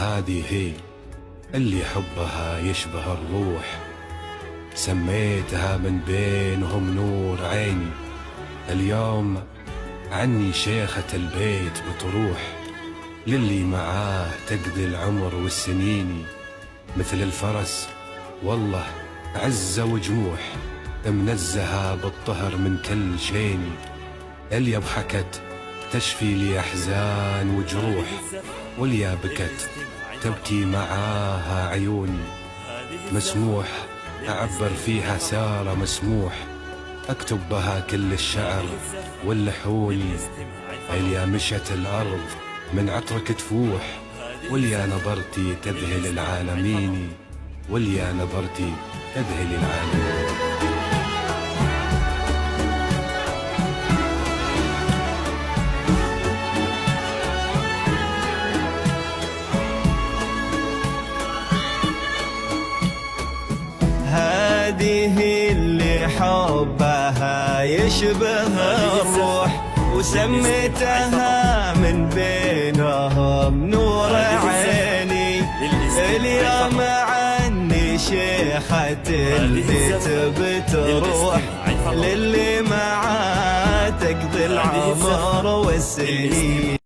هذه هي اللي حبها يشبه الروح، سميتها من بينهم نور عيني. اليوم عني شيخة البيت بتروح، للي معاه تقضي العمر والسنين. مثل الفرس والله عزة وجموح، منزهة بالطهر من كل شيني. اليا ضحكت تشفي لي أحزان وجروح، واليا بكت تبكي معاها عيوني. مسموح أعبر فيها سارة، مسموح أكتب بها كل الشعر واللحون. اليا مشت الأرض من عطرك تفوح، واليا نظرتي تذهل العالمين، واليا نظرتي تذهل العالمين. هذه اللي حبها يشبه الروح، وسميتها من بينهم نور عيني. اليوم عني شيخة البيت بتروح، للي معاه تقضي العمر والسنين.